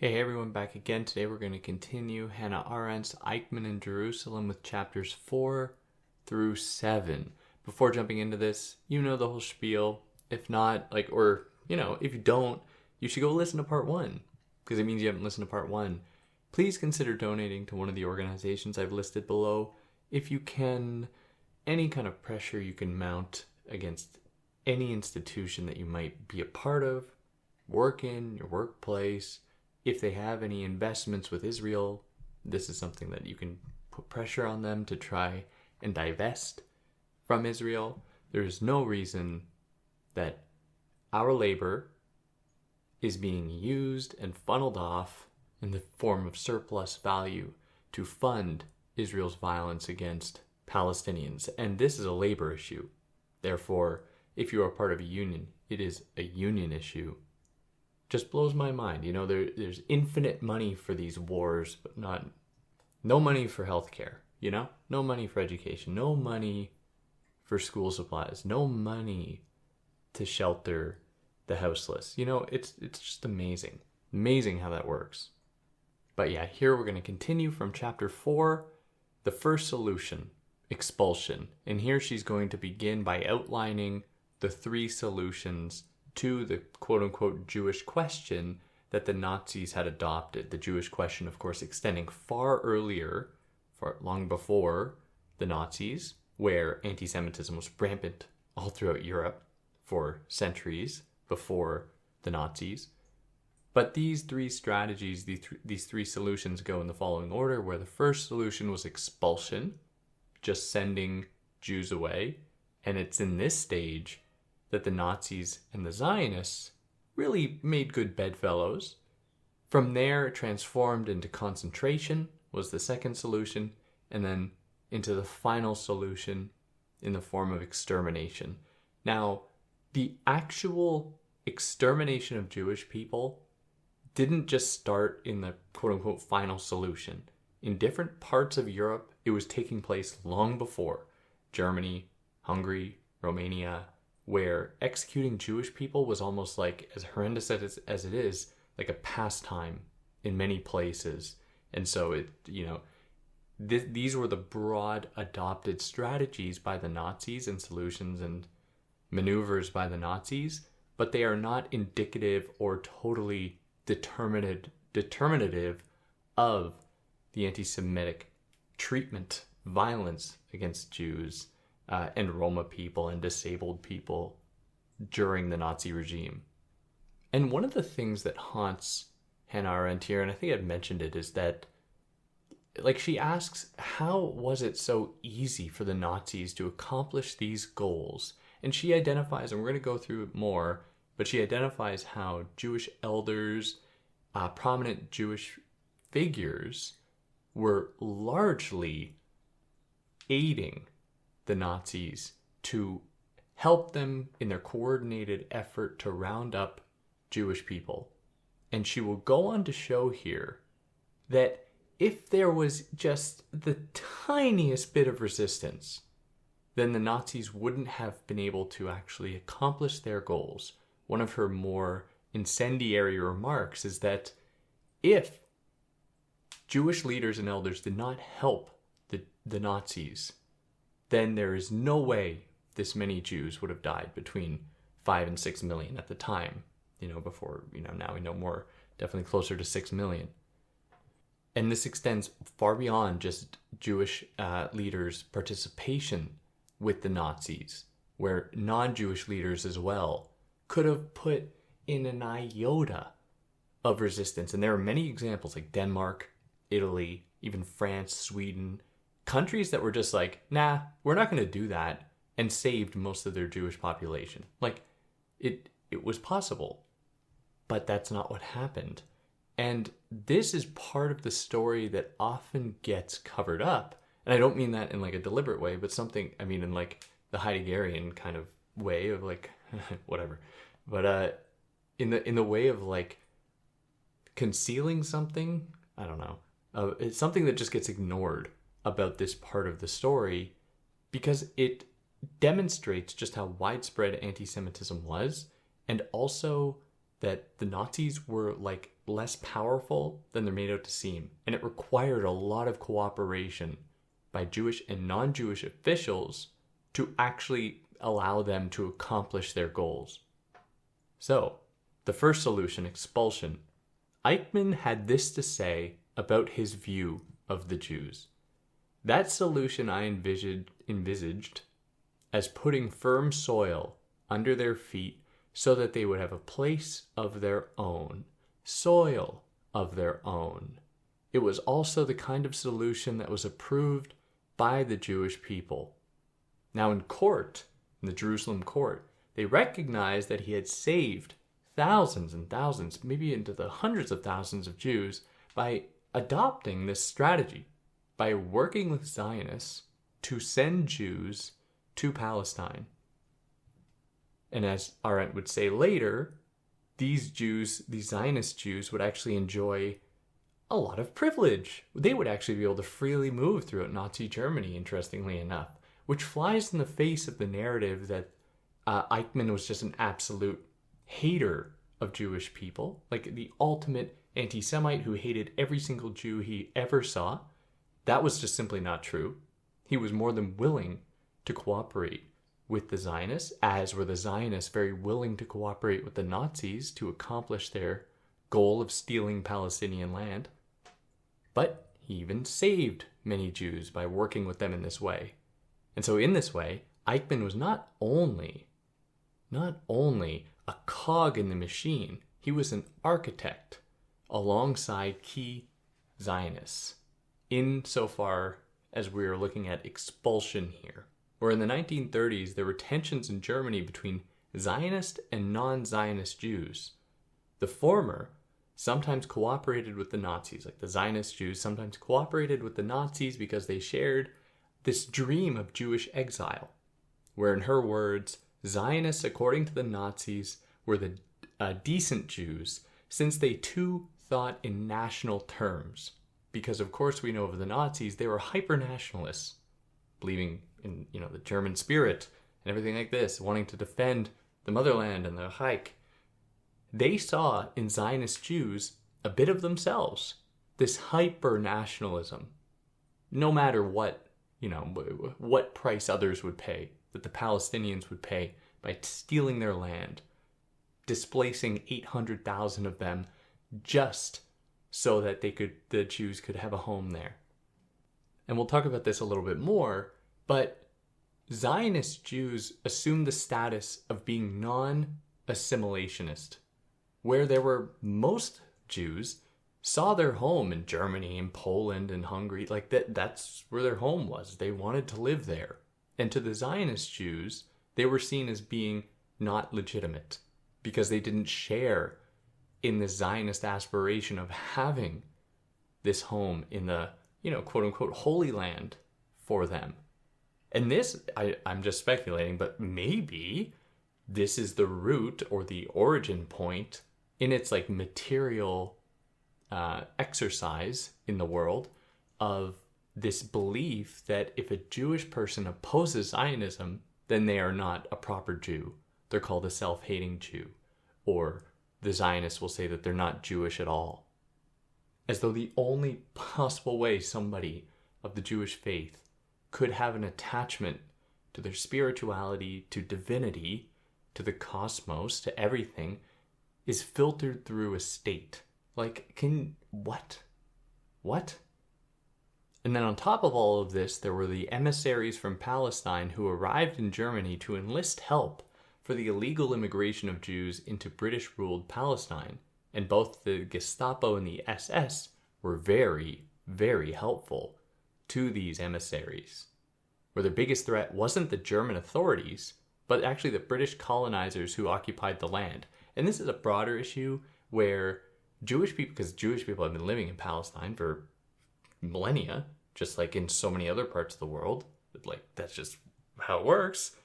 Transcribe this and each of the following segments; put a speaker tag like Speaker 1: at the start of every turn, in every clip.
Speaker 1: Hey everyone, back again. Today we're going to continue Hannah Arendt's Eichmann in Jerusalem with chapters 4 through 7. Before jumping into this, you know the whole spiel. If not, if you don't, you should go listen to part 1, because it means you haven't listened to part 1. Please consider donating to one of the organizations I've listed below. If you can, any kind of pressure you can mount against any institution that you might be a part of, work in, your workplace. If they have any investments with Israel, this is something that you can put pressure on them to try and divest from Israel. There is no reason that our labor is being used and funneled off in the form of surplus value to fund Israel's violence against Palestinians. And this is a labor issue. Therefore, if you are part of a union, it is a union issue. Just blows my mind. You know, there's infinite money for these wars, but no money for healthcare, you know? No money for education, no money for school supplies, no money to shelter the houseless. You know, it's just amazing. Amazing how that works. But yeah, here we're going to continue from chapter 4, the first solution, expulsion. And here she's going to begin by outlining the 3 solutions to the quote-unquote Jewish question that the Nazis had adopted. The Jewish question, of course, extending far earlier, long before the Nazis, where anti-Semitism was rampant all throughout Europe for centuries before the Nazis. But these 3 strategies, these 3 solutions go in the following order, where the first solution was expulsion, just sending Jews away. And it's in this stage that the Nazis and the Zionists really made good bedfellows. From there, it transformed into concentration was the second solution, and then into the final solution in the form of extermination. Now, the actual extermination of Jewish people didn't just start in the quote-unquote final solution. In different parts of Europe, it was taking place long before. Germany, Hungary, Romania, where executing Jewish people was almost like, as horrendous as it is, like a pastime in many places. And so these were the broad adopted strategies by the Nazis and solutions and maneuvers by the Nazis, but they are not indicative or totally determinative of the anti-Semitic treatment, violence against Jews and Roma people and disabled people during the Nazi regime. And one of the things that haunts Hannah Arendt here, and I think I've mentioned it, is that she asks, how was it so easy for the Nazis to accomplish these goals? And she identifies, and we're going to go through it more, but she identifies how Jewish elders, prominent Jewish figures, were largely aiding the Nazis to help them in their coordinated effort to round up Jewish people. And she will go on to show here that if there was just the tiniest bit of resistance, then the Nazis wouldn't have been able to actually accomplish their goals. One of her more incendiary remarks is that if Jewish leaders and elders did not help the Nazis, then there is no way this many Jews would have died, between 5 and 6 million at the time, before, now we know more, definitely closer to 6 million. And this extends far beyond just Jewish leaders' participation with the Nazis, where non-Jewish leaders as well could have put in an iota of resistance. And there are many examples like Denmark, Italy, even France, Sweden, countries that were just like, nah, we're not going to do that, and saved most of their Jewish population. It was possible, but that's not what happened. And this is part of the story that often gets covered up. And I don't mean that in a deliberate way, but in the Heideggerian kind of way of whatever. But in the way of concealing something, I don't know. It's something that just gets ignored about this part of the story, because it demonstrates just how widespread anti-Semitism was, and also that the Nazis were like less powerful than they're made out to seem, and it required a lot of cooperation by Jewish and non-Jewish officials to actually allow them to accomplish their goals. So, the first solution, expulsion. Eichmann had this to say about his view of the Jews. That solution I envisaged as putting firm soil under their feet so that they would have a place of their own, soil of their own. It was also the kind of solution that was approved by the Jewish people. Now in the Jerusalem court, they recognized that he had saved thousands and thousands, maybe into the hundreds of thousands of Jews by adopting this strategy, by working with Zionists to send Jews to Palestine. And as Arendt would say later, these Zionist Jews, would actually enjoy a lot of privilege. They would actually be able to freely move throughout Nazi Germany, interestingly enough, which flies in the face of the narrative that Eichmann was just an absolute hater of Jewish people, like the ultimate anti-Semite who hated every single Jew he ever saw. That was just simply not true. He was more than willing to cooperate with the Zionists, as were the Zionists very willing to cooperate with the Nazis to accomplish their goal of stealing Palestinian land. But he even saved many Jews by working with them in this way. And so in this way, Eichmann was not only a cog in the machine, he was an architect alongside key Zionists, insofar as we are looking at expulsion here. Where in the 1930s, there were tensions in Germany between Zionist and non-Zionist Jews. The former sometimes cooperated with the Nazis, like the Zionist Jews sometimes cooperated with the Nazis because they shared this dream of Jewish exile, where in her words, Zionists, according to the Nazis, were the decent Jews, since they too thought in national terms. Because of course we know of the Nazis, they were hyper-nationalists, believing in, the German spirit and everything like this, wanting to defend the motherland and the Reich. They saw in Zionist Jews a bit of themselves, this hyper-nationalism, no matter what price others would pay, that the Palestinians would pay by stealing their land, displacing 800,000 of them just so that the Jews could have a home there. And we'll talk about this a little bit more, but Zionist Jews assumed the status of being non-assimilationist, where there were most Jews saw their home in Germany and Poland and Hungary, like that's where their home was. They wanted to live there. And to the Zionist Jews, they were seen as being not legitimate because they didn't share in the Zionist aspiration of having this home in the, quote unquote, Holy Land for them. And this, I'm just speculating, but maybe this is the root or the origin point in its like material exercise in the world of this belief that if a Jewish person opposes Zionism, then they are not a proper Jew. They're called a self-hating Jew. Or the Zionists will say that they're not Jewish at all. As though the only possible way somebody of the Jewish faith could have an attachment to their spirituality, to divinity, to the cosmos, to everything, is filtered through a state. Like, what? And then on top of all of this, there were the emissaries from Palestine who arrived in Germany to enlist help for the illegal immigration of Jews into British-ruled Palestine. And both the Gestapo and the SS were very, very helpful to these emissaries, where the biggest threat wasn't the German authorities, but actually the British colonizers who occupied the land. And this is a broader issue where Jewish people, because Jewish people have been living in Palestine for millennia, just like in so many other parts of the world, like that's just how it works.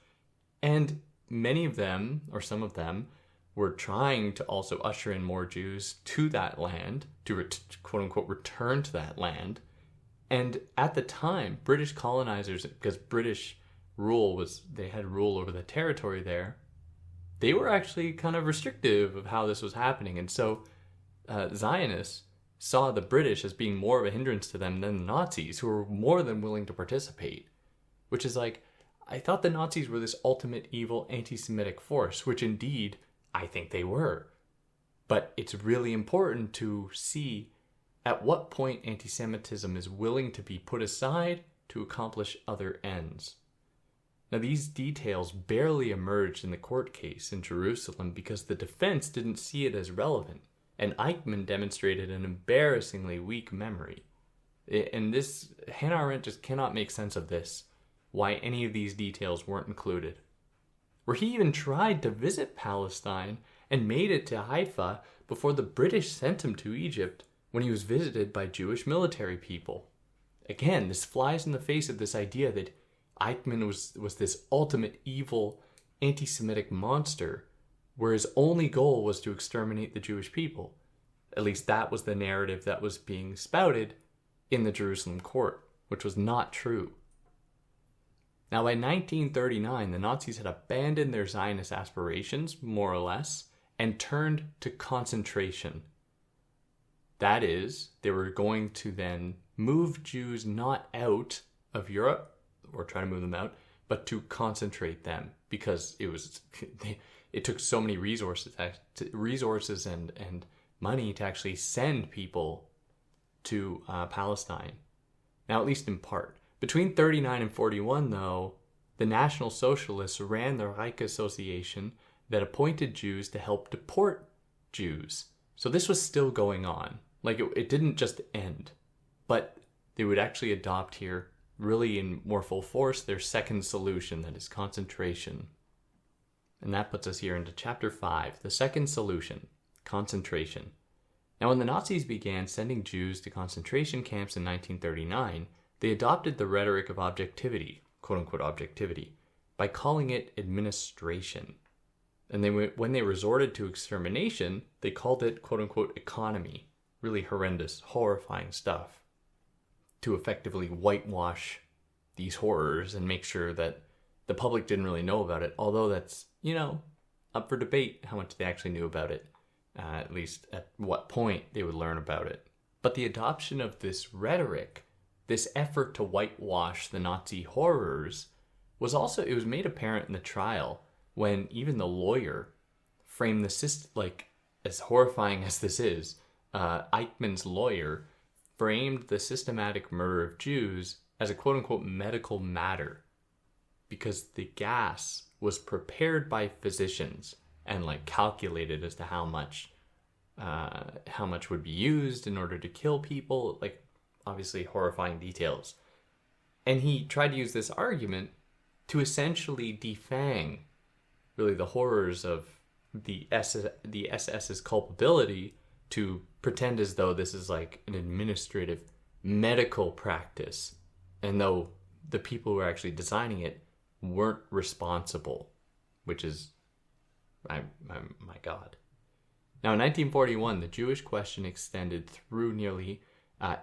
Speaker 1: And many of them, or some of them, were trying to also usher in more Jews to that land, to quote unquote return to that land. And at the time, British colonizers, because British rule they had rule over the territory there, they were actually kind of restrictive of how this was happening. And so Zionists saw the British as being more of a hindrance to them than the Nazis, who were more than willing to participate. Which is like, I thought the Nazis were this ultimate evil anti-Semitic force, which indeed I think they were. But it's really important to see at what point anti-Semitism is willing to be put aside to accomplish other ends. Now, these details barely emerged in the court case in Jerusalem because the defense didn't see it as relevant, and Eichmann demonstrated an embarrassingly weak memory. And this, Hannah Arendt just cannot make sense of this, why any of these details weren't included. Where he even tried to visit Palestine and made it to Haifa before the British sent him to Egypt when he was visited by Jewish military people. Again, this flies in the face of this idea that Eichmann was this ultimate evil anti-Semitic monster where his only goal was to exterminate the Jewish people. At least that was the narrative that was being spouted in the Jerusalem court, which was not true. Now, by 1939, the Nazis had abandoned their Zionist aspirations, more or less, and turned to concentration. That is, they were going to then move Jews not out of Europe, or try to move them out, but to concentrate them, because it took so many resources and money to actually send people to Palestine. Now, at least in part. Between 39 and 41, though, the National Socialists ran the Reich Association that appointed Jews to help deport Jews. So this was still going on. Like, it didn't just end. But they would actually adopt here, really in more full force, their second solution, that is concentration. And that puts us here into chapter 5, the second solution, concentration. Now, when the Nazis began sending Jews to concentration camps in 1939, they adopted the rhetoric of objectivity, quote-unquote objectivity, by calling it administration. And when they resorted to extermination, they called it, quote-unquote, economy. Really horrendous, horrifying stuff. To effectively whitewash these horrors and make sure that the public didn't really know about it, although that's, up for debate how much they actually knew about it, at least at what point they would learn about it. But the adoption of this rhetoric, this effort to whitewash the Nazi horrors, was made apparent in the trial when even the lawyer framed the system, like, as horrifying as this is, Eichmann's lawyer framed the systematic murder of Jews as a quote-unquote medical matter because the gas was prepared by physicians and calculated as to how much would be used in order to kill people, obviously horrifying details. And he tried to use this argument to essentially defang really the horrors of the SS's culpability, to pretend as though this is an administrative medical practice, and though the people who are actually designing it weren't responsible, which is, my God. Now, in 1941, the Jewish question extended through nearly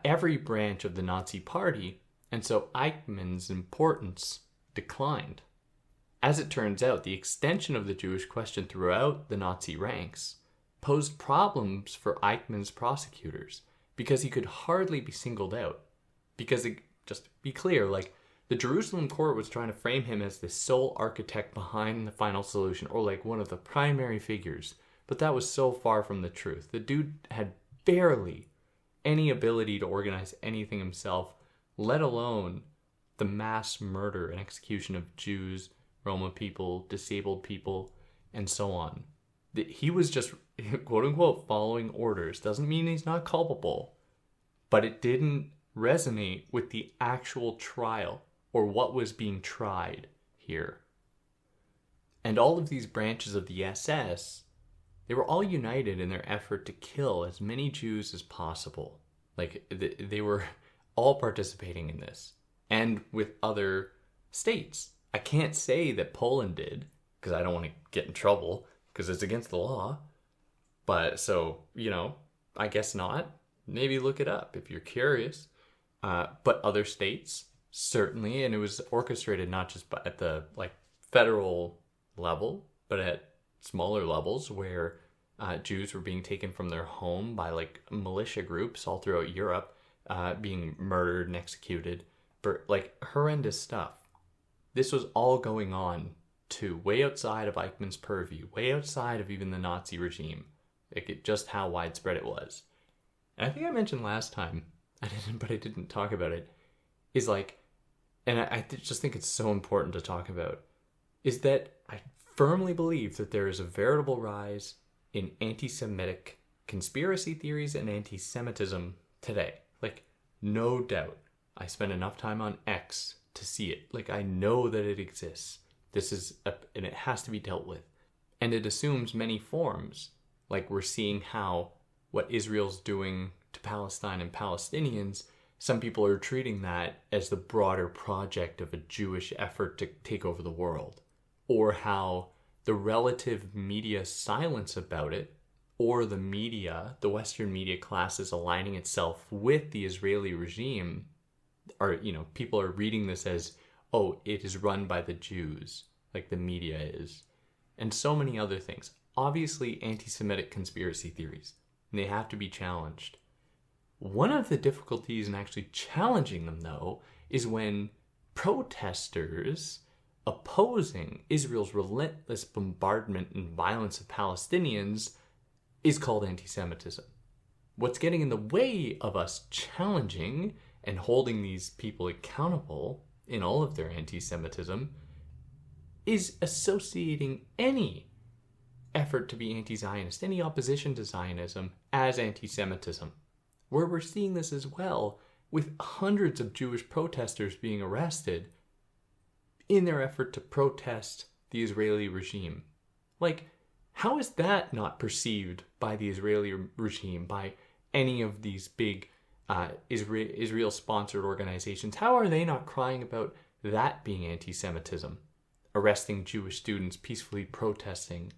Speaker 1: every branch of the Nazi Party, and so Eichmann's importance declined. As it turns out, the extension of the Jewish question throughout the Nazi ranks posed problems for Eichmann's prosecutors because he could hardly be singled out. Because, just to be clear, the Jerusalem court was trying to frame him as the sole architect behind the final solution, or one of the primary figures. But that was so far from the truth. The dude had barely any ability to organize anything himself, let alone the mass murder and execution of Jews, Roma people, disabled people, and so on. He was just, quote-unquote, following orders. Doesn't mean he's not culpable, but it didn't resonate with the actual trial or what was being tried here. And all of these branches of the SS, they were all united in their effort to kill as many Jews as possible. They were all participating in this, and with other states. I can't say that Poland did, because I don't want to get in trouble, because it's against the law. But so, I guess not. Maybe look it up if you're curious. But other states, certainly, and it was orchestrated not just at the federal level, but at smaller levels where Jews were being taken from their home by like militia groups all throughout Europe, being murdered and executed for like horrendous stuff. This was all going on too, way outside of Eichmann's purview, way outside of even the Nazi regime. Like just how widespread it was. And I think I mentioned last time, but I didn't talk about it, is like, and I just think it's so important to talk about, is that I firmly believe that there is a veritable rise in anti-Semitic conspiracy theories and anti-Semitism today. Like, no doubt. I spend enough time on X to see it. Like, I know that it exists. And it has to be dealt with. And it assumes many forms. Like, we're seeing how what Israel's doing to Palestine and Palestinians, some people are treating that as the broader project of a Jewish effort to take over the world. Or how the relative media silence about it, or the media, the Western media class is aligning itself with the Israeli regime, or, people are reading this as, oh, it is run by the Jews, like the media is. And so many other things. Obviously, anti-Semitic conspiracy theories. And they have to be challenged. One of the difficulties in actually challenging them, though, is when protesters opposing Israel's relentless bombardment and violence of Palestinians is called anti-Semitism. What's getting in the way of us challenging and holding these people accountable in all of their anti-Semitism is associating any effort to be anti-Zionist, any opposition to Zionism, as anti-Semitism. Where we're seeing this as well, with hundreds of Jewish protesters being arrested in their effort to protest the Israeli regime. Like, how is that not perceived by the Israeli regime, by any of these big Israel-sponsored organizations? How are they not crying about that being anti-Semitism? Arresting Jewish students peacefully protesting,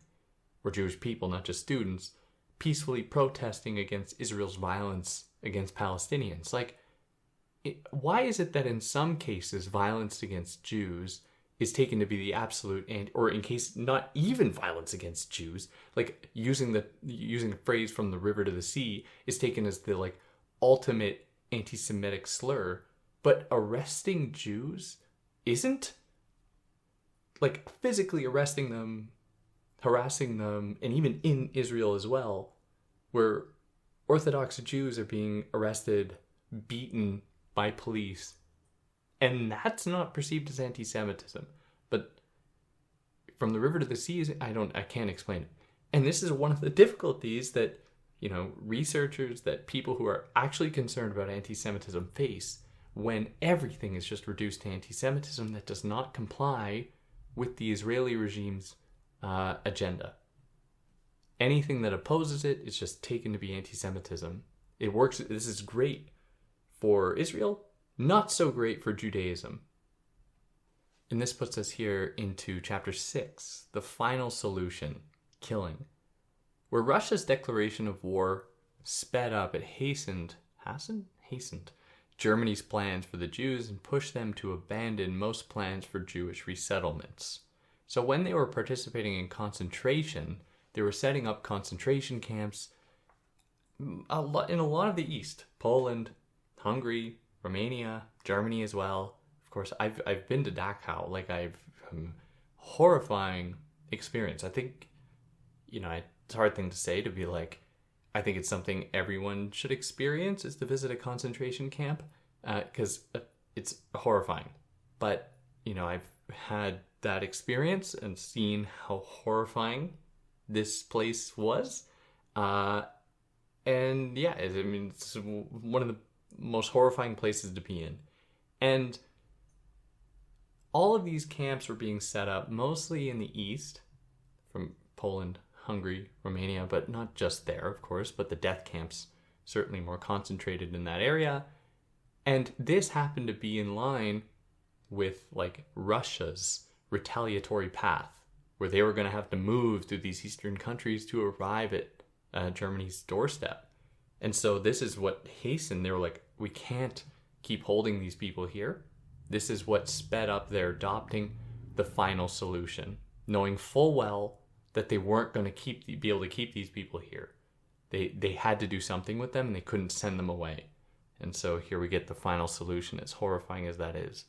Speaker 1: or Jewish people, not just students, peacefully protesting against Israel's violence against Palestinians. Like, why is it that in some cases violence against Jews is taken to be the absolute, or in case not even violence against Jews, like using the phrase from the river to the sea is taken as the like ultimate anti-Semitic slur, but arresting Jews isn't? Like physically arresting them, harassing them, and even in Israel as well, where Orthodox Jews are being arrested, beaten by police, and that's not perceived as anti-Semitism. But from the river to the sea, I can't explain it. And this is one of the difficulties that, researchers, that people who are actually concerned about anti-Semitism face when everything is just reduced to anti-Semitism that does not comply with the Israeli regime's agenda. Anything that opposes it is just taken to be anti-Semitism. It works. This is great for Israel, not so great for Judaism. And this puts us here into chapter 6, the final solution, killing, where Russia's declaration of war sped up. It hastened Germany's plans for the Jews and pushed them to abandon most plans for Jewish resettlements. So when they were participating in concentration, they were setting up concentration camps in a lot of the East. Poland, Hungary, Romania, Germany as well. Of course, I've been to Dachau. Like, horrifying experience. I think, it's a hard thing to say, to be like, I think it's something everyone should experience, is to visit a concentration camp, because it's horrifying. But, I've had that experience and seen how horrifying this place was. And yeah, it's one of the most horrifying places to be in. And all of these camps were being set up mostly in the east, from Poland, Hungary, Romania, but not just there, of course, but the death camps certainly more concentrated in that area. And this happened to be in line with like Russia's retaliatory path, where they were going to have to move through these eastern countries to arrive at Germany's doorstep. And so this is what hastened. They were like, we can't keep holding these people here. This is what sped up their adopting the final solution, knowing full well that they weren't going to be able to keep these people here. They had to do something with them, and they couldn't send them away. And so here we get the final solution, as horrifying as that is.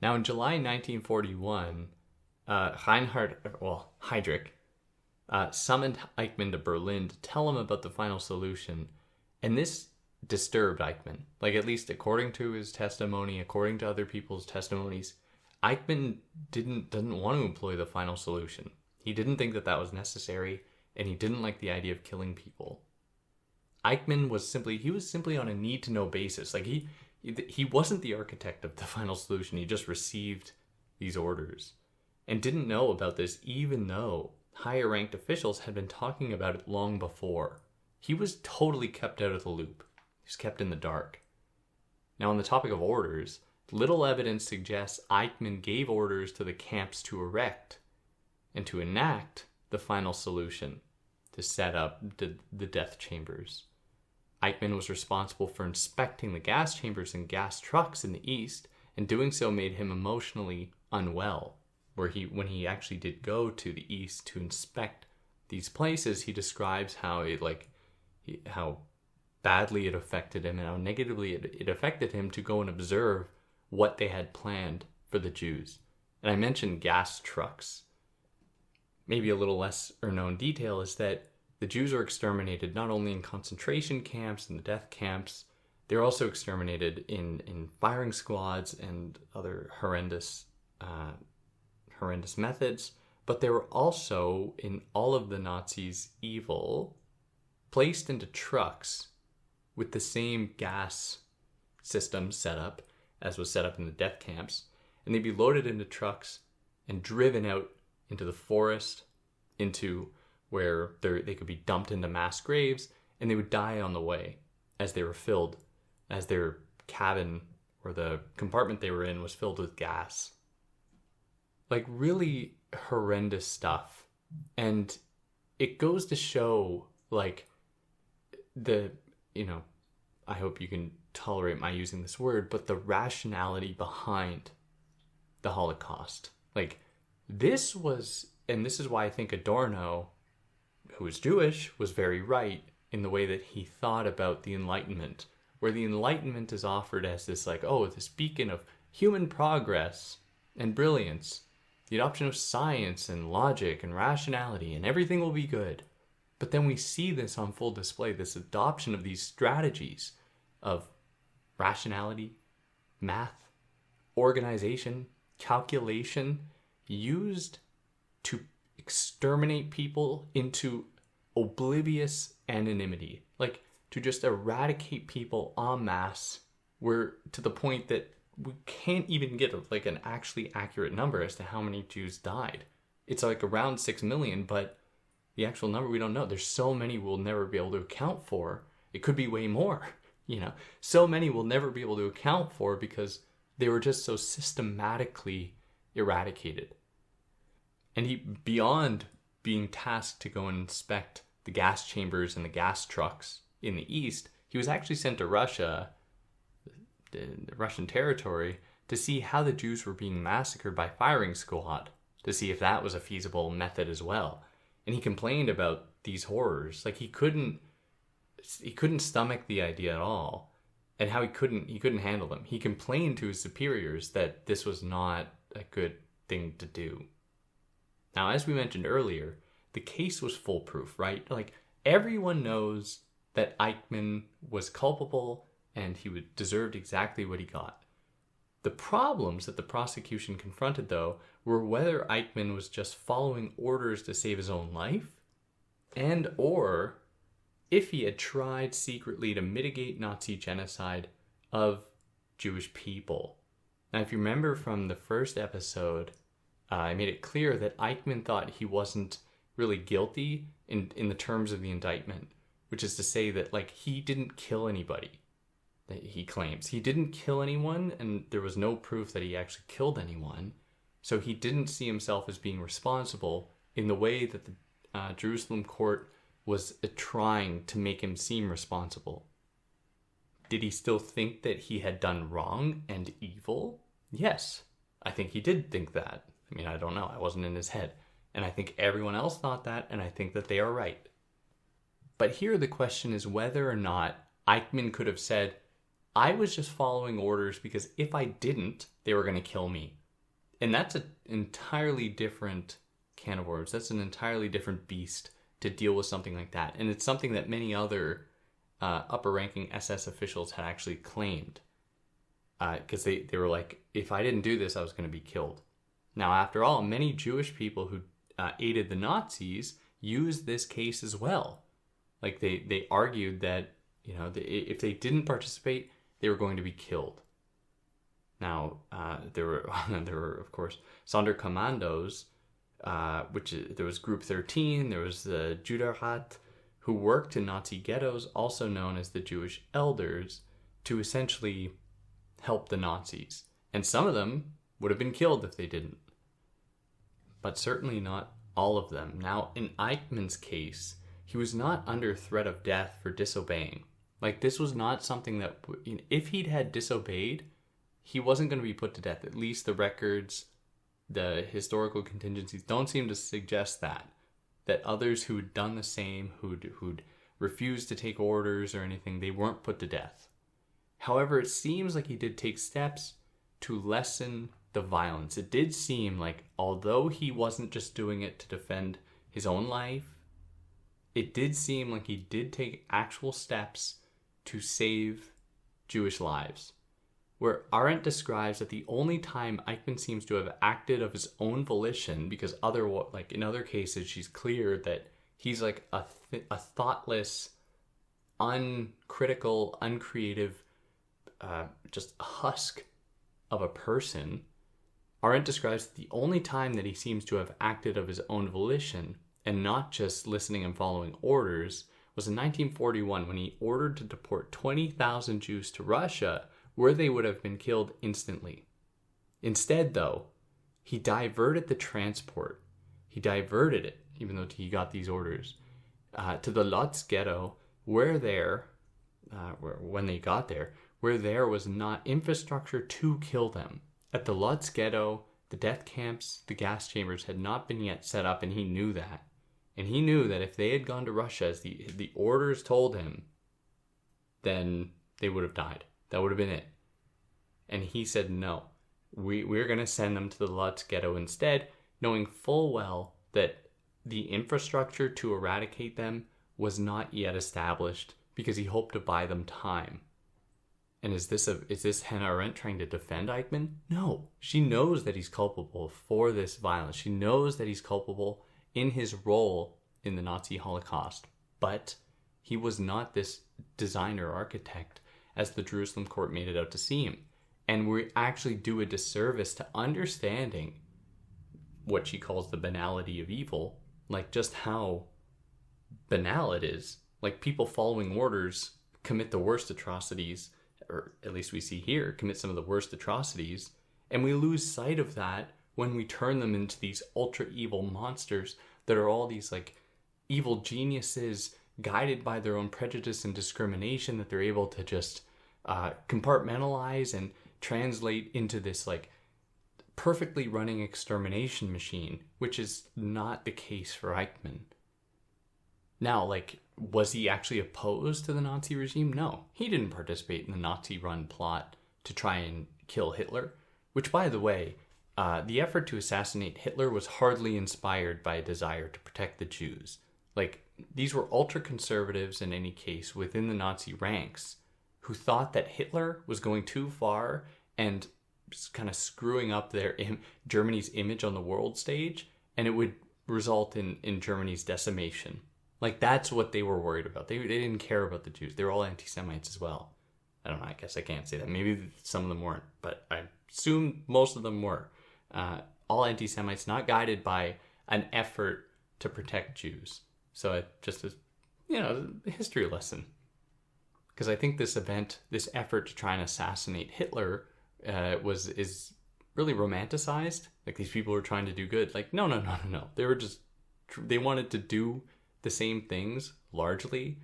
Speaker 1: Now, in July 1941, Heydrich summoned Eichmann to Berlin to tell him about the final solution, and this disturbed Eichmann. Like, at least according to his testimony, according to other people's testimonies, Eichmann didn't want to employ the final solution. He didn't think that was necessary, and he didn't like the idea of killing people. Eichmann was simply on a need-to-know basis. Like, he wasn't the architect of the final solution. He just received these orders and didn't know about this, even though higher-ranked officials had been talking about it long before. He was totally kept out of the loop. He was kept in the dark. Now, on the topic of orders, little evidence suggests Eichmann gave orders to the camps to erect and to enact the final solution, to set up the death chambers. Eichmann was responsible for inspecting the gas chambers and gas trucks in the east, and doing so made him emotionally unwell. When he actually did go to the east to inspect these places, he describes how how badly it affected him and how negatively it affected him to go and observe what they had planned for the Jews. And I mentioned gas trucks. Maybe a little less known detail is that the Jews are exterminated not only in concentration camps and the death camps, they're also exterminated in firing squads and other horrendous methods, but they were also, in all of the Nazis' evil, placed into trucks with the same gas system set up as was set up in the death camps, and they'd be loaded into trucks and driven out into the forest, into where they could be dumped into mass graves, and they would die on the way as they were filled, as their cabin or the compartment they were in was filled with gas. Like, really horrendous stuff. And it goes to show, like, I hope you can tolerate my using this word, but the rationality behind the Holocaust. Like, this is why I think Adorno, who was Jewish, was very right in the way that he thought about the Enlightenment, where the Enlightenment is offered as this, this beacon of human progress and brilliance, the adoption of science and logic and rationality, and everything will be good. But then we see this on full display, this adoption of these strategies of rationality, math, organization, calculation, used to exterminate people into oblivious anonymity, like to just eradicate people en masse, where to the point that we can't even get an actually accurate number as to how many Jews died. It's like around 6 million, but the actual number we don't know. There's so many we'll never be able to account for. It could be way more, So many we'll never be able to account for because they were just so systematically eradicated. And he, beyond being tasked to go and inspect the gas chambers and the gas trucks in the east, he was actually sent to Russia, the Russian territory, to see how the Jews were being massacred by firing squad, to see if that was a feasible method as well. And he complained about these horrors. Like, he couldn't stomach the idea at all, and how he couldn't handle them. He complained to his superiors that this was not a good thing to do. Now, as we mentioned earlier, the case was foolproof, right? Like, everyone knows that Eichmann was culpable and he deserved exactly what he got. The problems that the prosecution confronted, though, were whether Eichmann was just following orders to save his own life, or if he had tried secretly to mitigate Nazi genocide of Jewish people. Now, if you remember from the first episode, I made it clear that Eichmann thought he wasn't really guilty in the terms of the indictment, which is to say that, he didn't kill anybody. That he claims he didn't kill anyone, and there was no proof that he actually killed anyone. So he didn't see himself as being responsible in the way that the Jerusalem court was trying to make him seem responsible. Did he still think that he had done wrong and evil? Yes, I think he did think that. I mean, I don't know. I wasn't in his head. And I think everyone else thought that, and I think that they are right. But here the question is whether or not Eichmann could have said, I was just following orders because if I didn't, they were going to kill me. And that's an entirely different can of worms. That's an entirely different beast to deal with something like that. And it's something that many other upper-ranking SS officials had actually claimed. Because they were like, if I didn't do this, I was going to be killed. Now, after all, many Jewish people who aided the Nazis used this case as well. Like they argued that, if they didn't participate, they were going to be killed. Now, there were of course Sonderkommandos, there was Group 13, there was the Judenrat, who worked in Nazi ghettos, also known as the Jewish Elders, to essentially help the Nazis. And some of them would have been killed if they didn't. But certainly not all of them. Now, in Eichmann's case, he was not under threat of death for disobeying. Like, this was not something that, if he'd had disobeyed, he wasn't going to be put to death. At least the records, the historical contingencies don't seem to suggest that others who had done the same, who'd refused to take orders or anything, they weren't put to death. However, it seems like he did take steps to lessen the violence. It did seem like, although he wasn't just doing it to defend his own life, it did seem like he did take actual steps to save Jewish lives. Where Arendt describes that the only time Eichmann seems to have acted of his own volition, because in other cases, she's clear that he's like a thoughtless, uncritical, uncreative, just a husk of a person. Arendt describes the only time that he seems to have acted of his own volition and not just listening and following orders was in 1941 when he ordered to deport 20,000 Jews to Russia, where they would have been killed instantly. Instead, though, he diverted the transport. He diverted it, even though he got these orders, to the Lodz ghetto, when they got there, where there was not infrastructure to kill them. At the Lodz ghetto, the death camps, the gas chambers had not been yet set up, and he knew that. And he knew that if they had gone to Russia, as the orders told him, then they would have died. That would have been it. And he said, no, we're going to send them to the Lodz ghetto instead, knowing full well that the infrastructure to eradicate them was not yet established because he hoped to buy them time. And is this Hannah Arendt trying to defend Eichmann? No. She knows that he's culpable for this violence. She knows that he's culpable in his role in the Nazi Holocaust. But he was not this designer architect as the Jerusalem court made it out to seem. And we actually do a disservice to understanding what she calls the banality of evil, like just how banal it is. Like, people following orders commit the worst atrocities, or at least we see here, commit some of the worst atrocities, and we lose sight of that when we turn them into these ultra evil monsters that are all these like evil geniuses guided by their own prejudice and discrimination that they're able to just compartmentalize and translate into this like perfectly running extermination machine, which is not the case for Eichmann. Now, like, was he actually opposed to the Nazi regime? No. He didn't participate in the Nazi-run plot to try and kill Hitler, which, by the way, the effort to assassinate Hitler was hardly inspired by a desire to protect the Jews. Like, these were ultra-conservatives in any case within the Nazi ranks who thought that Hitler was going too far and just kind of screwing up Germany's image on the world stage, and it would result in Germany's decimation. Like, that's what they were worried about. They didn't care about the Jews. They were all anti-Semites as well. I don't know, I guess I can't say that. Maybe some of them weren't, but I assume most of them were. All anti-Semites, not guided by an effort to protect Jews. So it just is, a history lesson. Because I think this effort to try and assassinate Hitler is really romanticized. Like, these people were trying to do good. Like, no. They wanted to do the same things, largely,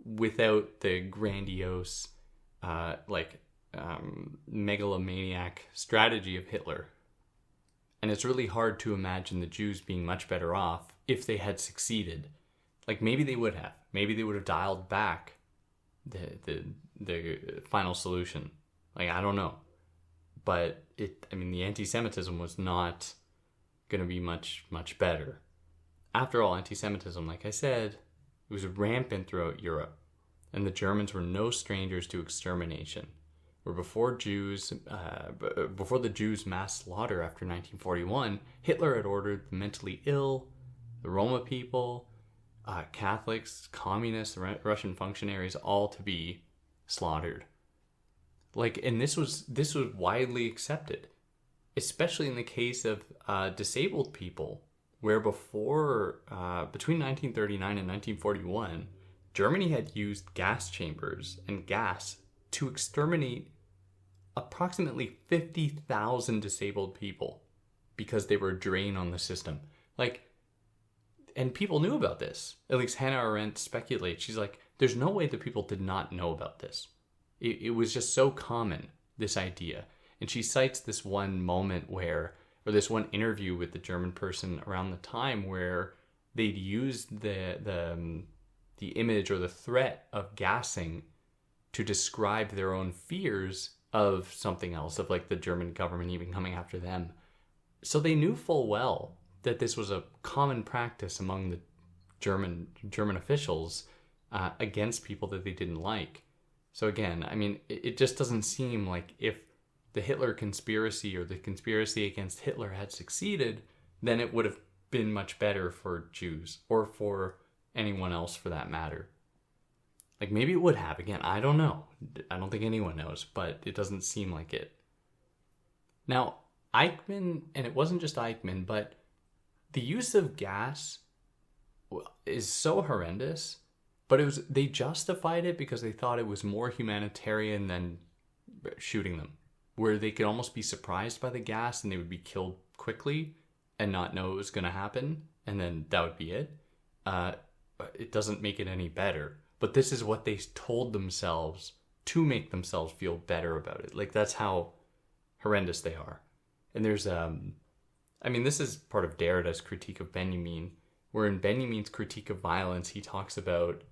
Speaker 1: without the grandiose, megalomaniac strategy of Hitler. And it's really hard to imagine the Jews being much better off if they had succeeded. Like, maybe they would have. Maybe they would have dialed back the final solution. Like, I don't know. But the anti-Semitism was not going to be much better. After all, anti-Semitism, like I said, it was rampant throughout Europe. And the Germans were no strangers to extermination. Where before the Jews' mass slaughter after 1941, Hitler had ordered the mentally ill, the Roma people, Catholics, communists, Russian functionaries, all to be slaughtered. And this was widely accepted, especially in the case of disabled people, where between 1939 and 1941, Germany had used gas chambers and gas to exterminate approximately 50,000 disabled people because they were a drain on the system. And people knew about this. At least Hannah Arendt speculates. She's like, there's no way that people did not know about this. It was just so common, this idea. And she cites this one moment or this one interview with the German person around the time where they'd used the image or the threat of gassing to describe their own fears of something else, of the German government even coming after them. So they knew full well that this was a common practice among the German officials against people that they didn't like. So again, it just doesn't seem like if the Hitler conspiracy or the conspiracy against Hitler had succeeded, then it would have been much better for Jews or for anyone else for that matter. Maybe it would have. Again, I don't know. I don't think anyone knows, but it doesn't seem like it. Now, Eichmann, and it wasn't just Eichmann, but the use of gas is so horrendous, but they justified it because they thought it was more humanitarian than shooting them, where they could almost be surprised by the gas and they would be killed quickly and not know it was going to happen, and then that would be it. It doesn't make it any better. But this is what they told themselves to make themselves feel better about it. That's how horrendous they are. And there's, this is part of Derrida's critique of Benjamin, where in Benjamin's critique of violence, he talks about,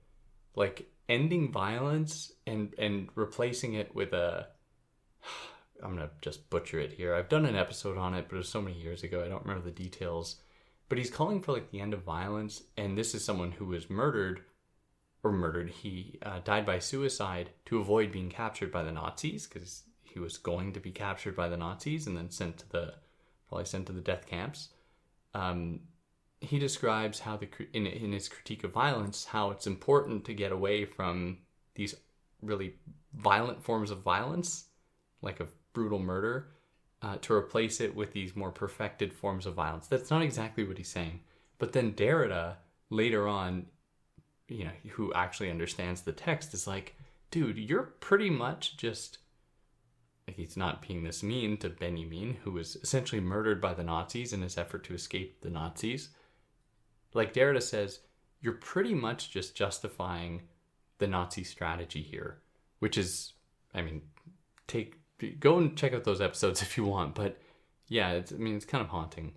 Speaker 1: ending violence and replacing it with I'm going to just butcher it here. I've done an episode on it, but it was so many years ago, I don't remember the details. But he's calling for, the end of violence, and this is someone who was murdered. He died by suicide to avoid being captured by the Nazis, because he was going to be captured by the Nazis and then sent to the death camps. He describes how in his critique of violence, how it's important to get away from these really violent forms of violence, like of brutal murder, to replace it with these more perfected forms of violence. That's not exactly what he's saying. But then Derrida, later on, who actually understands the text, is like, dude, you're pretty much just... he's not being this mean to Benjamin, who was essentially murdered by the Nazis in his effort to escape the Nazis. Derrida says, you're pretty much just justifying the Nazi strategy here, which is, go and check out those episodes if you want, but yeah, it's kind of haunting.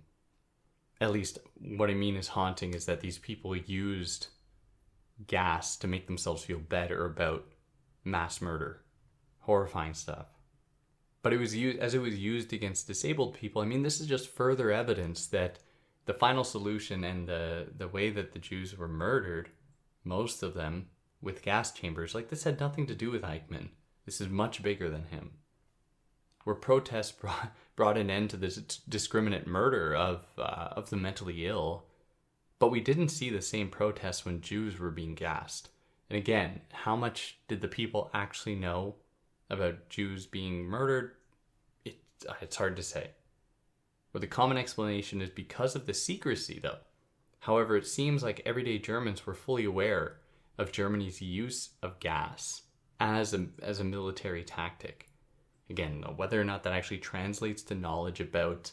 Speaker 1: At least what I mean is haunting is that these people used gas to make themselves feel better about mass murder. Horrifying stuff. But it was used against disabled people. This is just further evidence that the final solution and the way that the Jews were murdered, most of them with gas chambers, this had nothing to do with Eichmann. This is much bigger than him. Where protests brought an end to this discriminate murder of the mentally ill, but we didn't see the same protests when Jews were being gassed. And again, how much did the people actually know about Jews being murdered? It's hard to say. But the common explanation is because of the secrecy, though. However, it seems like everyday Germans were fully aware of Germany's use of gas as a military tactic. Again, whether or not that actually translates to knowledge about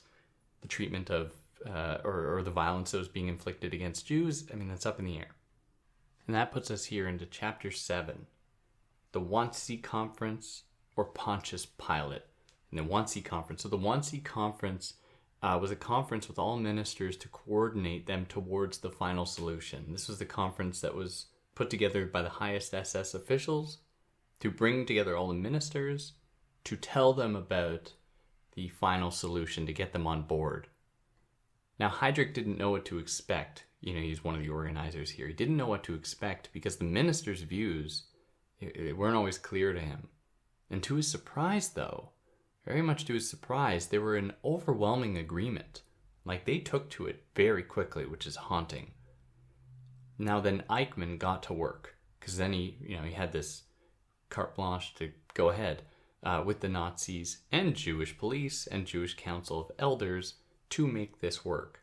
Speaker 1: the treatment of or the violence that was being inflicted against Jews, that's up in the air. And that puts us here into chapter 7, the Wantsee Conference, or Pontius Pilate. And the Wantsee Conference. So the Wantsee Conference was a conference with all ministers to coordinate them towards the final solution. This was the conference that was put together by the highest SS officials to bring together all the ministers to tell them about the final solution, to get them on board. Now, Heydrich didn't know what to expect. He's one of the organizers here. He didn't know what to expect because the ministers' views weren't always clear to him. And to his surprise, though, very much to his surprise, they were in overwhelming agreement. Like, they took to it very quickly, which is haunting. Now then, Eichmann got to work, because then he had this carte blanche to go ahead with the Nazis and Jewish police and Jewish Council of Elders to make this work.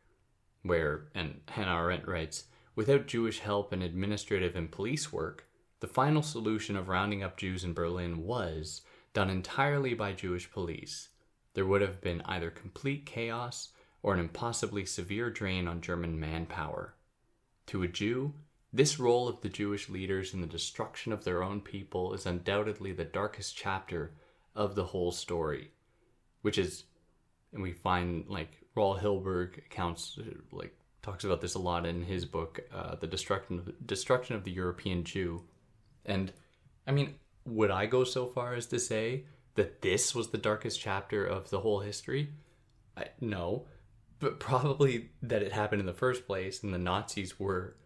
Speaker 1: And Hannah Arendt writes, without Jewish help and administrative and police work, the final solution of rounding up Jews in Berlin was done entirely by Jewish police. There would have been either complete chaos or an impossibly severe drain on German manpower. To a Jew, this role of the Jewish leaders in the destruction of their own people is undoubtedly the darkest chapter of the whole story, which is, and we find Raul Hilberg talks about this a lot in his book, The Destruction of the European Jew. And I mean, would I go so far as to say that this was the darkest chapter of the whole history? No, but probably that it happened in the first place and the Nazis were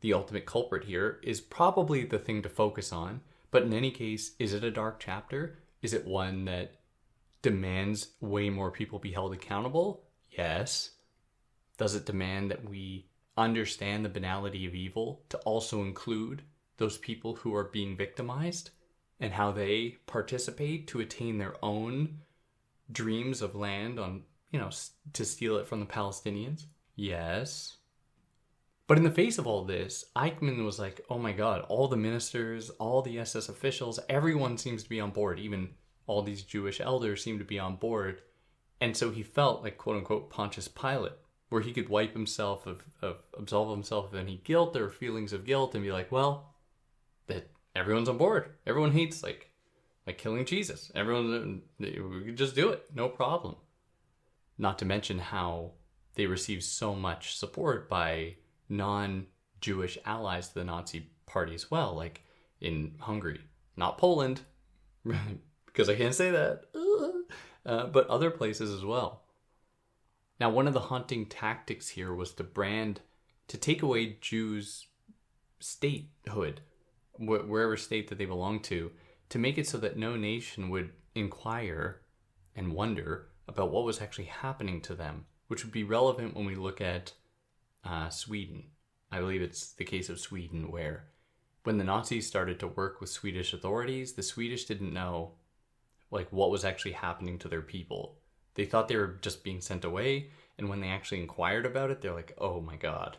Speaker 1: the ultimate culprit here is probably the thing to focus on. But in any case, is it a dark chapter? Is it one that demands way more people be held accountable? Yes. Does it demand that we understand the banality of evil to also include those people who are being victimized and how they participate to attain their own dreams of land to steal it from the Palestinians? Yes. But in the face of all this, Eichmann was like, oh my God, all the ministers, all the SS officials, everyone seems to be on board. Even all these Jewish elders seem to be on board. And so he felt like, quote unquote, Pontius Pilate, where he could wipe himself absolve himself of any guilt or feelings of guilt and be like, well, that everyone's on board. Everyone hates like killing Jesus. Everyone, we could just do it. No problem. Not to mention how they received so much support by non-Jewish allies to the Nazi party as well, like in Hungary. Not Poland, because I can't say that, but other places as well. Now, one of the haunting tactics here was to take away Jews' statehood, wherever state that they belong to make it so that no nation would inquire and wonder about what was actually happening to them, which would be relevant when we look at Sweden. I believe it's the case of Sweden where when the Nazis started to work with Swedish authorities, the Swedish didn't know what was actually happening to their people. They thought they were just being sent away, and when they actually inquired about it, they're like, oh my God,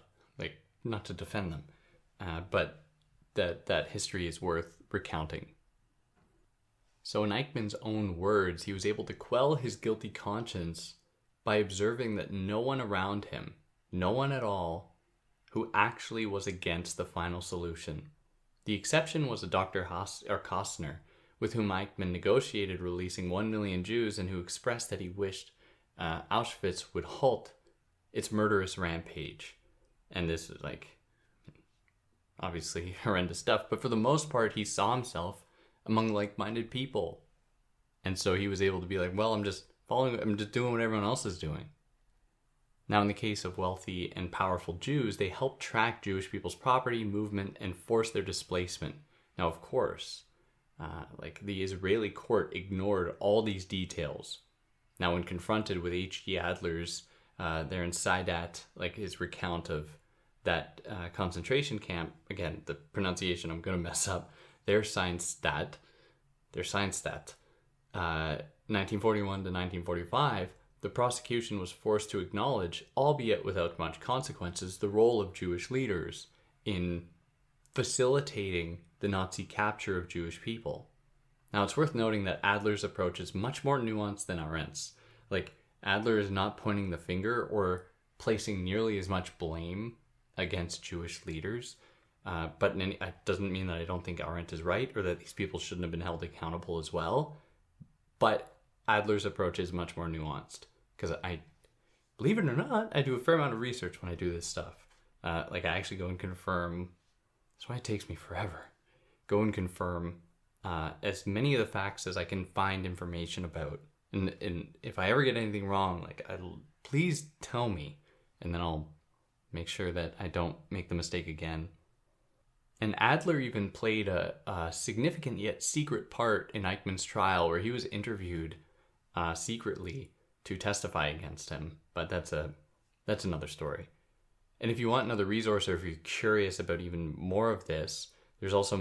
Speaker 1: not to defend them, but that history is worth recounting. So in Eichmann's own words, he was able to quell his guilty conscience by observing that no one around him, no one at all, who actually was against the final solution. The exception was a Dr. Kostner, with whom Eichmann negotiated releasing 1 million Jews and who expressed that he wished Auschwitz would halt its murderous rampage. And this is obviously horrendous stuff, but for the most part, he saw himself among like-minded people. And so he was able to be like, well, I'm just doing what everyone else is doing. Now, in the case of wealthy and powerful Jews, they helped track Jewish people's property, movement, and force their displacement. Now, of course, the Israeli court ignored all these details. Now, when confronted with H.G. Adler's, there in Saidat, his recount of that concentration camp, again, the pronunciation I'm going to mess up, their Seinstadt, 1941 to 1945, the prosecution was forced to acknowledge, albeit without much consequences, the role of Jewish leaders in facilitating the Nazi capture of Jewish people. Now, it's worth noting that Adler's approach is much more nuanced than Arendt's. Adler is not pointing the finger or placing nearly as much blame against Jewish leaders, but it doesn't mean that I don't think Arendt is right or that these people shouldn't have been held accountable as well. But Adler's approach is much more nuanced, because believe it or not, I do a fair amount of research when I do this stuff. Like, I actually go and confirm. That's why it takes me forever. Go and confirm as many of the facts as I can find information about. And if I ever get anything wrong, like, please tell me, and then I'll make sure that I don't make the mistake again. And Adler even played a significant yet secret part in Eichmann's trial, where he was interviewed secretly to testify against him. But that's another story. And if you want another resource, or if you're curious about even more of this, there's also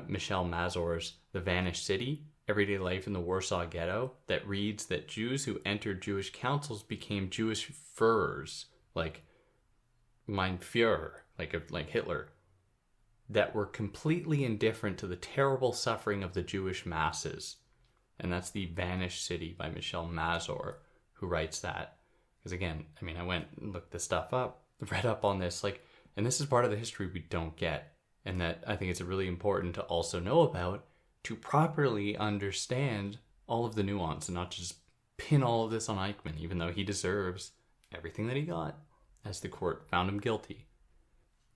Speaker 1: Michel Mazur's The Vanished City, Everyday Life in the Warsaw Ghetto, that reads that Jews who entered Jewish councils became Jewish Führers, like Mein Führer, like Hitler, that were completely indifferent to the terrible suffering of the Jewish masses. And that's The Vanished City by Michel Mazur, who writes that. Because again, I mean, I went and looked this stuff up, read up on this, like, and this is part of the history we don't get, and that I think it's really important to also know about to properly understand all of the nuance and not just pin all of this on Eichmann, even though he deserves everything that he got, as the court found him guilty.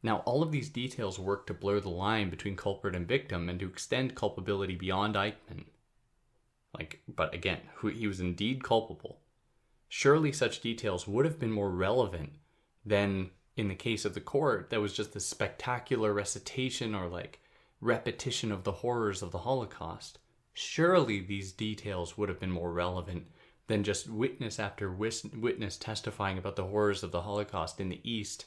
Speaker 1: Now, all of these details work to blur the line between culprit and victim and to extend culpability beyond Eichmann. But again, he was indeed culpable. Surely such details would have been more relevant than in the case of the court that was just a spectacular recitation or repetition of the horrors of the Holocaust. Surely these details would have been more relevant than just witness after witness testifying about the horrors of the Holocaust in the East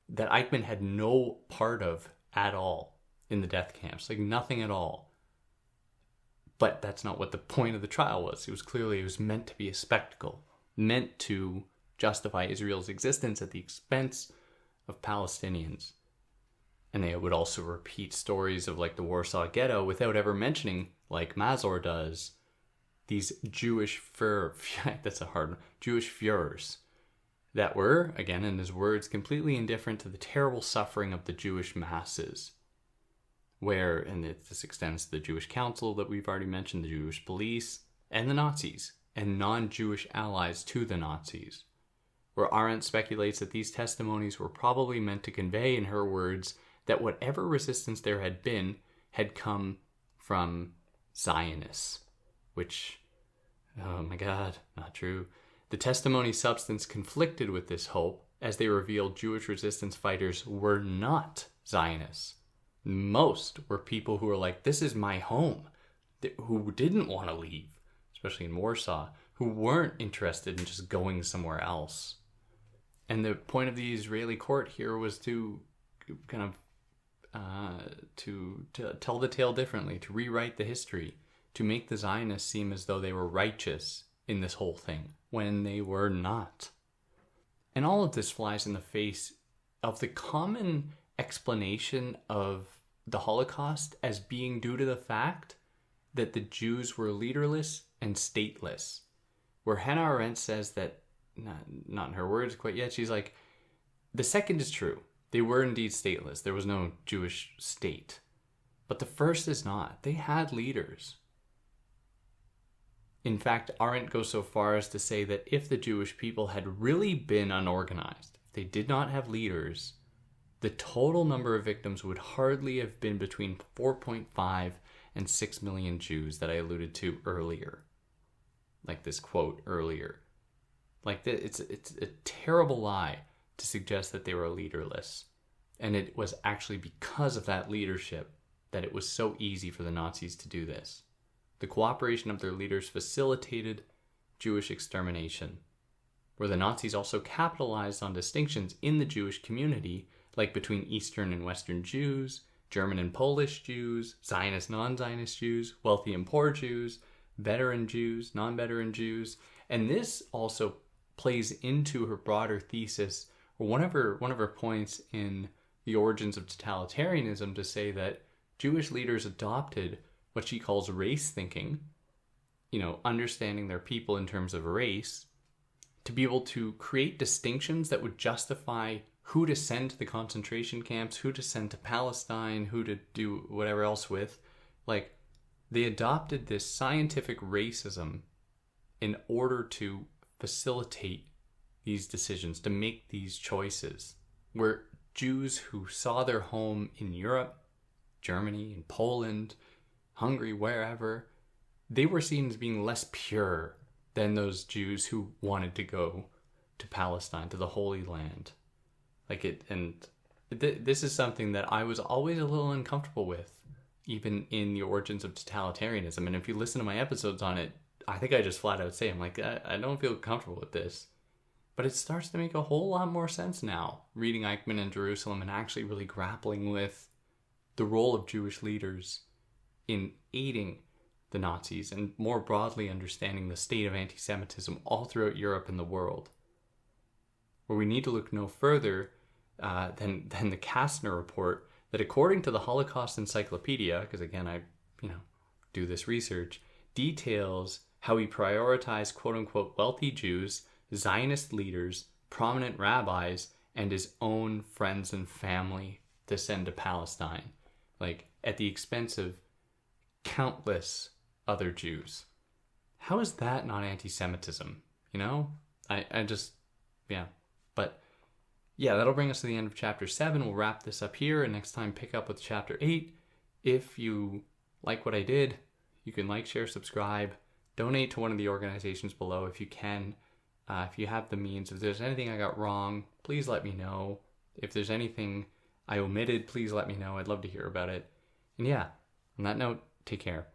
Speaker 1: that Eichmann had no part of at all in the death camps, nothing at all. But that's not what the point of the trial was. It was meant to be a spectacle, meant to justify Israel's existence at the expense of Palestinians. And they would also repeat stories of the Warsaw Ghetto without ever mentioning, like Mazur does, these Jewish Jewish Führers that were, again in his words, completely indifferent to the terrible suffering of the Jewish masses. And this extends to the Jewish Council that we've already mentioned, the Jewish police, and the Nazis, and non-Jewish allies to the Nazis. Where Arendt speculates that these testimonies were probably meant to convey, in her words, that whatever resistance there had been had come from Zionists, which, oh my God, not true. The testimony's substance conflicted with this hope, as they revealed Jewish resistance fighters were not Zionists. Most were people who were like, this is my home, who didn't want to leave, especially in Warsaw, who weren't interested in just going somewhere else. And the point of the Israeli court here was to kind of to tell the tale differently, to rewrite the history, to make the Zionists seem as though they were righteous in this whole thing, when they were not. And all of this flies in the face of the common explanation of the Holocaust as being due to the fact that the Jews were leaderless and stateless. Where Hannah Arendt says that, not in her words quite yet, she's like, the second is true. They were indeed stateless. There was no Jewish state. But the first is not. They had leaders. In fact, Arendt goes so far as to say that if the Jewish people had really been unorganized, if they did not have leaders, the total number of victims would hardly have been between 4.5 and 6 million Jews that I alluded to earlier. Like this quote earlier. It's a terrible lie to suggest that they were leaderless. And it was actually because of that leadership that it was so easy for the Nazis to do this. The cooperation of their leaders facilitated Jewish extermination, where the Nazis also capitalized on distinctions in the Jewish community, like between Eastern and Western Jews, German and Polish Jews, Zionist, non-Zionist Jews, wealthy and poor Jews, veteran Jews, non-veteran Jews. And this also plays into her broader thesis, or one of her points in The Origins of Totalitarianism, to say that Jewish leaders adopted what she calls race thinking, understanding their people in terms of race, to be able to create distinctions that would justify who to send to the concentration camps, who to send to Palestine, who to do whatever else with. They adopted this scientific racism in order to facilitate these decisions, to make these choices, where Jews who saw their home in Europe, Germany, and Poland, Hungary, wherever, they were seen as being less pure than those Jews who wanted to go to Palestine, to the Holy Land. This is something that I was always a little uncomfortable with, even in the origins of totalitarianism. And if you listen to my episodes on it, I think I just flat out say, I'm like, I don't feel comfortable with this. But it starts to make a whole lot more sense now, reading Eichmann in Jerusalem and actually really grappling with the role of Jewish leaders in aiding the Nazis and more broadly understanding the state of anti-Semitism all throughout Europe and the world. Where we need to look no further than the Kastner report that, according to the Holocaust Encyclopedia, because again I do this research, details how he prioritized quote-unquote wealthy Jews, Zionist leaders, prominent rabbis, and his own friends and family to send to Palestine, at the expense of countless other Jews. How is that not anti-Semitism? But that'll bring us to the end of chapter 7. We'll wrap this up here, and next time pick up with chapter 8. If you like what I did, you can like, share, subscribe, donate to one of the organizations below if you can. If you have the means. If there's anything I got wrong, please let me know. If there's anything I omitted, please let me know. I'd love to hear about it. And on that note, take care.